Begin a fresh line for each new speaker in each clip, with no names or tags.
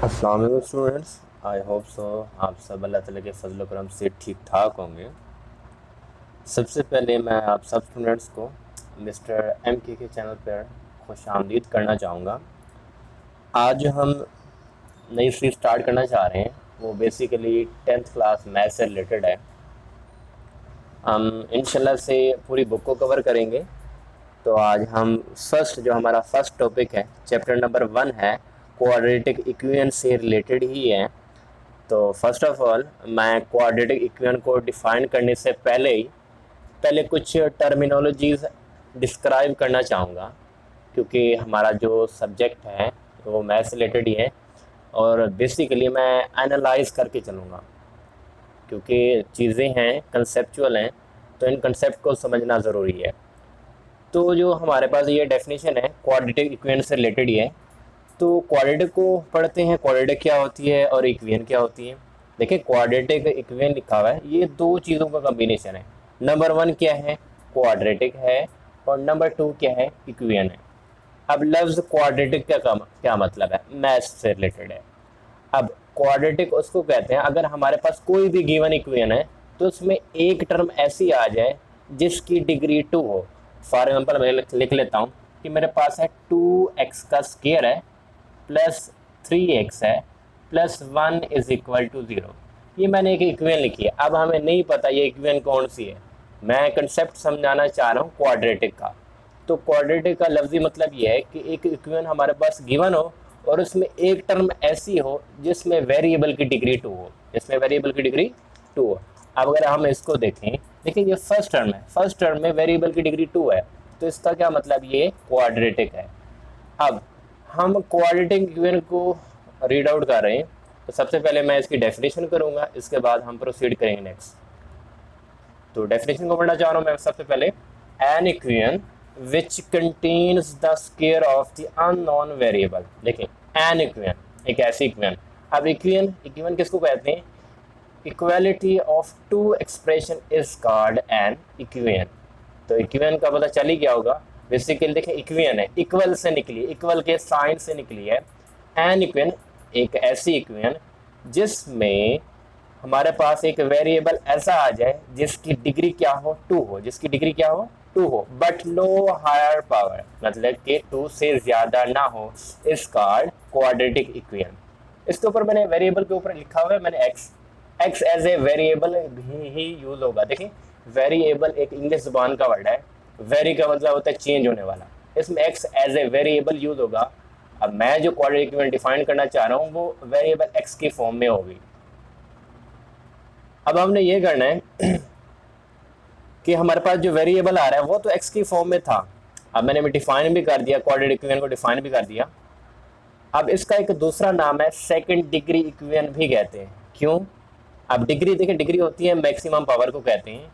अस्सलाम वालेकुम students. I hope so आप सब अल्लाह ताला के फजल करम से ठीक ठाक होंगे। सबसे पहले मैं आप सब स्टूडेंट्स को मिस्टर के चैनल पर खुश आमदीद करना चाहूँगा। आज हम नई सीरीज स्टार्ट करना चाह रहे हैं, वो बेसिकली 10th क्लास मैथ से रिलेटेड है। हम इंशाल्लाह से पूरी बुक को कवर करेंगे। तो आज हम जो हमारा फर्स्ट टॉपिक है, चैप्टर नंबर 1 है, क्वाड्रेटिक इक्वेशन से रिलेटेड ही है। तो फर्स्ट ऑफ ऑल मैं क्वाड्रेटिक इक्वेशन को डिफ़ाइन करने से पहले कुछ टर्मिनोलॉजीज़ डिस्क्राइब करना चाहूँगा, क्योंकि हमारा जो सब्जेक्ट है वो मैथ से रिलेटेड ही है और बेसिकली मैं एनालाइज करके चलूँगा, क्योंकि चीज़ें हैं कंसेप्चुअल हैं, तो इन कंसेप्ट को समझना ज़रूरी है। तो जो हमारे पास ये डेफिनेशन है क्वाड्रेटिक इक्वेशन से रिलेटेड ही है। तो क्वाड्रेटिक को पढ़ते हैं, क्वाड्रेटिक क्या होती है और इक्वेशन क्या होती है। देखिए, क्वाड्रेटिक इक्वेशन लिखा हुआ है, ये दो चीज़ों का कॉम्बिनेशन है। नंबर 1 क्या है, क्वाड्रेटिक है, और नंबर 2 क्या है, इक्वेशन है। अब लफ्ज़ क्वाड्रेटिक का क्या मतलब है, मैथ्स से रिलेटेड है। अब क्वाड्रेटिक उसको कहते हैं अगर हमारे पास कोई भी गिवन इक्वेशन है तो उसमें एक टर्म ऐसी आ जाए जिसकी डिग्री 2 हो। फॉर एग्जाम्पल मैं लिख लेता हूँ कि मेरे पास है 2x का स्क्वायर है प्लस 3x है प्लस 1 इज इक्वल टू 0। ये मैंने एक इक्वेशन लिखी है। अब हमें नहीं पता ये इक्वेशन कौन सी है, मैं कंसेप्ट समझाना चाह रहा हूँ क्वाड्रेटिक का। तो क्वाड्रेटिक का लफ्जी मतलब ये है कि एक इक्वेशन हमारे पास गिवन हो और उसमें एक टर्म ऐसी हो जिसमें वेरिएबल की डिग्री 2 हो, जिसमें वेरिएबल की डिग्री 2 हो। अब अगर हम इसको देखें, देखिए ये फर्स्ट टर्म है, फर्स्ट टर्म में वेरिएबल की डिग्री 2 है, तो इसका क्या मतलब, ये क्वाड्रेटिक है। अब हम क्वाड्रेटिक इक्वेशन को रीड आउट कर रहे हैं, तो सबसे पहले मैं इसकी डेफिनेशन करूंगा, इसके बाद हम प्रोसीड करेंगे नेक्स्ट। तो डेफिनेशन को पढ़ना चाह रहा हूँ मैं सबसे पहले। An equation which contains the square of the unknown variable. देखिए, एन इक्वेशन एक ऐसी इक्वेशन। अब इक्वेशन इक्वेशन किसको कहते हैं, equality of two expression is called an equation. तो इक्वेशन का पता चल ही गया होगा। बेसिकली देखिए, इक्वेशन है, इक्वल से निकली, इक्वल के साइन से निकली है। एन इक्वेशन एक ऐसी इक्वेशन जिसमें हमारे पास एक वेरिएबल ऐसा आ जाए जिसकी डिग्री क्या हो, 2 हो, जिसकी डिग्री क्या हो, 2 हो, बट नो हायर पावर, मतलब कि 2 से ज्यादा ना हो, इस कॉल्ड क्वाड्रेटिक इक्वेशन। इसके ऊपर मैंने वेरिएबल के ऊपर लिखा हुआ है मैंने x. X as a variable ही यूज होगा। देखिए, वेरिएबल एक इंग्लिश जुबान का वर्ड है, वेरी का मतलब होता है चेंज होने वाला, इसमें x as a variable use होगा। अब मैं जो क्वाड्रेटिक इक्वेशन डिफाइन करना चाह रहा हूँ वो वेरिएबल एक्स की फॉर्म में होगी। अब हमने ये करना है कि हमारे पास जो वेरिएबल आ रहा है वो तो एक्स की फॉर्म में था। अब मैंने डिफाइन भी कर दिया, क्वाड्रेटिक इक्वेशन को डिफाइन भी कर दिया। अब इसका एक दूसरा नाम है सेकंड डिग्री इक्वेशन भी कहते हैं। क्यों? अब डिग्री, देखिए डिग्री होती है मैक्सिमम पावर को कहते हैं।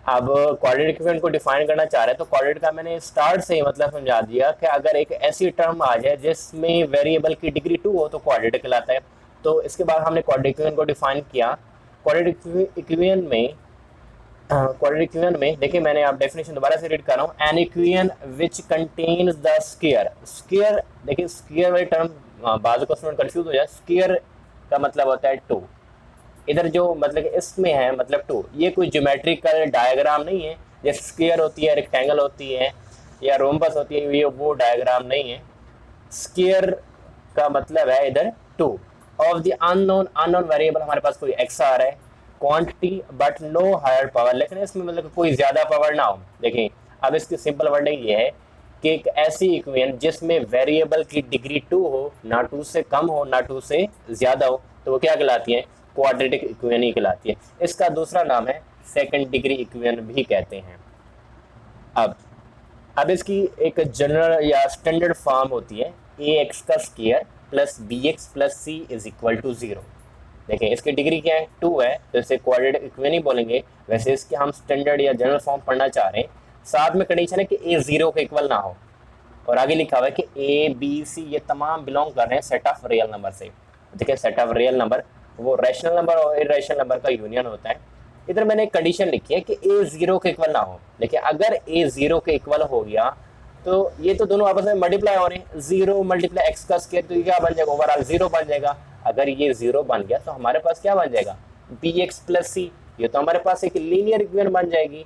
अब क्वाड्रेटिक इक्वेशन को डिफाइन करना चाह रहे हैं तो क्वाड्रेटिक का मैंने स्टार्ट से ही मतलब समझा दिया कि अगर एक ऐसी टर्म आ जाए जिसमें वेरिएबल की डिग्री 2 हो तो क्वाड्रेटिक कहलाता है। तो इसके बाद हमने क्वाड्रेटिक इक्वेशन को डिफाइन किया। क्वाड्रेटिक इक्वेशन में देखिए, मैंने आप डेफिनेशन दोबारा से रीड कर रहा हूँ। N equation which contains the square. Square, देखिए स्क्वायर वाली टर्म बाजू को स्टूडेंट कंफ्यूज हो जाए। स्क्वायर का मतलब होता है 2, इधर जो मतलब इसमें है मतलब 2, ये कोई ज्योमेट्रिकल डायग्राम नहीं है। जैसे स्क्वायर होती है, रेक्टेंगल होती है या रोम्बस होती है, ये वो डायग्राम नहीं है। स्क्वायर का मतलब है इधर 2 of the unknown. Unknown variable हमारे पास कोई एक्स आ रहा है, quantity but no higher power, लेकिन इसमें मतलब कोई ज्यादा पावर ना हो। देखिए, अब इसकी सिंपल वर्डिंग ये है कि एक ऐसी इक्वेशन जिसमें वेरिएबल की डिग्री 2 हो, ना 2 से कम हो ना 2 से ज्यादा हो, तो वो क्या कहलाती है, क्वाड्रेटिक इक्वेशन ही कहलाती है। इसका दूसरा नाम है सेकंड डिग्री इक्वेशन भी कहते हैं। अब इसकी एक जनरल या स्टैंडर्ड फॉर्म होती है ए एक्स का square plus b x plus c is equal to 0। देखिए, इसकी डिग्री क्या है, 2 है, तो इसे क्वाड्रेटिक इक्वेशन ही बोलेंगे। वैसे इसके हम स्टैंडर्ड या जनरल फॉर्म पढ़ना चाह रहे हैं। साथ में कंडीशन है कि ए 0 के इक्वल ना हो, और आगे लिखा हुआ है कि ए बी सी ये तमाम बिलोंग कर रहे हैं सेट ऑफ रियल नंबर से। देखिए, सेट ऑफ रियल नंबर वो रैशनल नंबर और इरेशनल नंबर का यूनियन होता है। इधर मैंने एक कंडीशन लिखी है कि ए 0 के इक्वल ना हो। देखिए, अगर ए 0 के इक्वल हो गया तो ये तो दोनों आपस में मल्टीप्लाई हो रहे हैं, 0 मल्टीप्लाई एक्स का स्क्वायर, तो ये क्या बन जाएगा, ओवरऑल 0 बन जाएगा। अगर ये 0 बन गया तो हमारे पास क्या बन जाएगा, बी एक्स प्लस सी, ये तो हमारे पास एक लीनियर इक्वेशन बन जाएगी।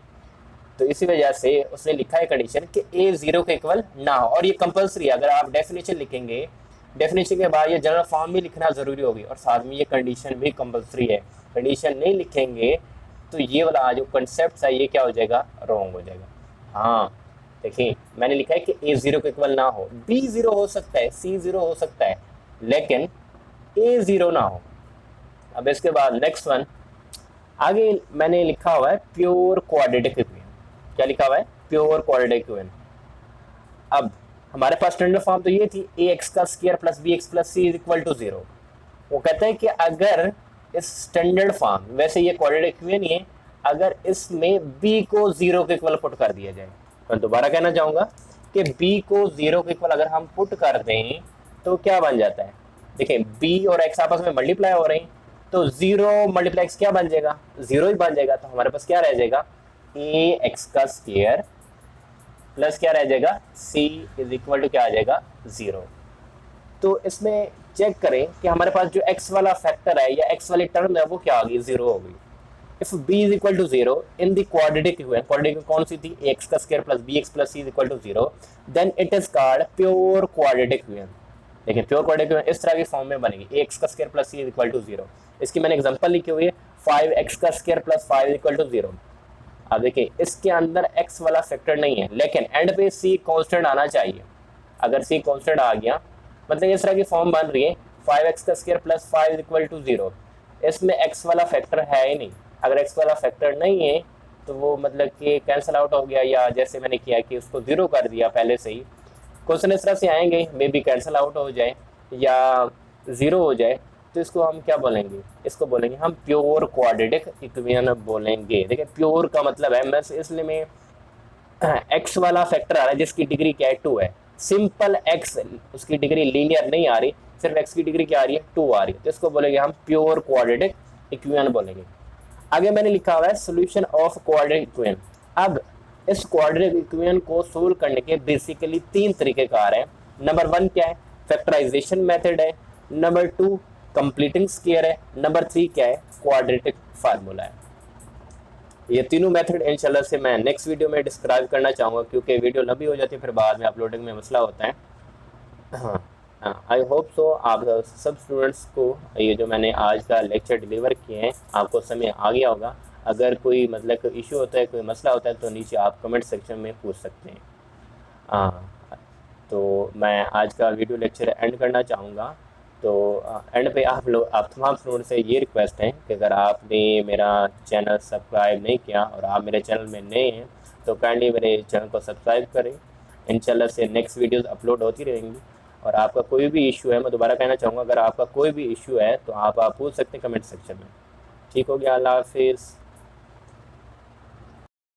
तो इसी वजह से उसने लिखा है कंडीशन कि ए 0 के इक्वल ना हो, और ये कंपलसरी है। अगर आप डेफिनेशन लिखेंगे, डेफिनेशन के बाद ये जनरल फॉर्म भी लिखना जरूरी होगी, और साथ में ये कंडीशन भी कंपलसरी है। कंडीशन नहीं लिखेंगे तो ये वाला जो कंसेप्ट है ये क्या हो जाएगा, रॉन्ग हो जाएगा। हाँ देखिए, मैंने लिखा है कि ए 0 के इक्वल ना हो, बी 0 हो सकता है, सी 0 हो सकता है, लेकिन ए 0 ना हो। अब इसके बाद नेक्स्ट वन, आगे मैंने लिखा हुआ है प्योर क्वाड्रेटिक इक्वेशन। क्या लिखा हुआ है, प्योर क्वाड्रेटिक इक्वेशन। अब हमारे पास स्टैंडर्ड फॉर्म तो ये थी, ए एक्स का square plus b x plus c is equal to 0। वो कहते हैं कि अगर इस स्टैंडर्ड फॉर्म, वैसे ये क्वाड्रेटिक इक्वेशन ही है, अगर इसमें b को 0 के इक्वल पुट कर दिया जाए, मैं दोबारा कहना चाहूँगा कि b को 0 के इक्वल अगर हम पुट कर दें तो क्या बन जाता है। देखिए b और x आपस में मल्टीप्लाई हो रहे हैं, तो 0 मल्टीप्लाई एक्स क्या बन जाएगा, 0 ही बन जाएगा। तो हमारे पास क्या रह जाएगा, ए एक्स का स्क्वायर प्लस क्या रह जाएगा, c इज इक्वल टू क्या आ जाएगा, 0। तो इसमें चेक करें कि हमारे पास जो x वाला फैक्टर है या x वाली टर्म है वो क्या आ गई, 0 हो गई। If b is equal to 0 in the quadratic equation कौन सी थी, x का square plus bx plus c is equal to 0, then it is called pure quadratic equation। देखिए प्योर क्वाड्रेटिक इक्वेशन इस तरह की फॉर्म में बनेगी, ax का square plus c is equal to 0। इसकी मैंने एग्जांपल लिखी हुई है, 5x का square plus 5 is equal to 0। अब देखिए इसके अंदर x वाला फैक्टर नहीं है, लेकिन एंड पे c कांस्टेंट आना चाहिए। अगर c कांस्टेंट आ गया मतलब इस तरह की फॉर्म बन रही है, 5x का square plus 5 is equal to 0, इसमें x वाला फैक्टर है ही नहीं। अगर x वाला फैक्टर नहीं है तो वो मतलब कि कैंसिल आउट हो गया, या जैसे मैंने किया कि उसको 0 कर दिया पहले से ही। क्वेश्चन इस तरह से आएंगे, मे बी कैंसिल आउट हो जाए या 0 हो जाए, तो इसको हम क्या बोलेंगे, इसको बोलेंगे हम प्योर क्वाड्रेटिक इक्वेशन बोलेंगे। देखिए प्योर का मतलब है, मैं इसलिए में x वाला फैक्टर आ रहा है जिसकी डिग्री क्या है, 2 है। सिंपल x, उसकी डिग्री लीनियर नहीं आ रही, सिर्फ x की डिग्री क्या आ रही है, 2 आ रही है, तो इसको बोलेंगे हम प्योर क्वाड्रेटिक इक्वेशन बोलेंगे। आगे मैंने लिखा हुआ है सॉल्यूशन ऑफ क्वाड्रेटिक इक्वेशन। अब इस क्वाड्रेटिक इक्वेशन को सोल्व करने के बेसिकली 3 तरीकेकार हैं। नंबर 1 क्या है, फैक्टराइजेशन मेथड है। नंबर 2 कंप्लीटिंग स्क्वायर है। नंबर 3 क्या है, क्वाड्रेटिक फार्मूला है। ये तीनों मेथड इंशाल्लाह से मैं नेक्स्ट वीडियो में डिस्क्राइब करना चाहूँगा, क्योंकि वीडियो लंबी हो जाती है फिर बाद में अपलोडिंग में मसला होता है। हाँ, आई होप सो आप सब स्टूडेंट्स को ये जो मैंने आज का लेक्चर डिलीवर किए हैं आपको समझ आ गया होगा। अगर कोई मतलब कोई इशू होता है, कोई मसला होता है, तो नीचे आप कमेंट सेक्शन में पूछ सकते हैं। तो मैं आज का वीडियो लेक्चर एंड करना चाहूँगा। तो एंड पे आप तमाम स्टूडेंट्स से ये रिक्वेस्ट है कि अगर आपने मेरा चैनल सब्सक्राइब नहीं किया और आप मेरे चैनल में नए हैं तो काइंडली मेरे चैनल को सब्सक्राइब करें। इंशाल्लाह से नेक्स्ट वीडियोस अपलोड होती रहेंगी। और आपका कोई भी इशू है, मैं दोबारा कहना चाहूँगा, अगर आपका कोई भी इशू है तो आप पूछ सकते हैं कमेंट सेक्शन में। ठीक हो गया, अल्लाह हाफिज़।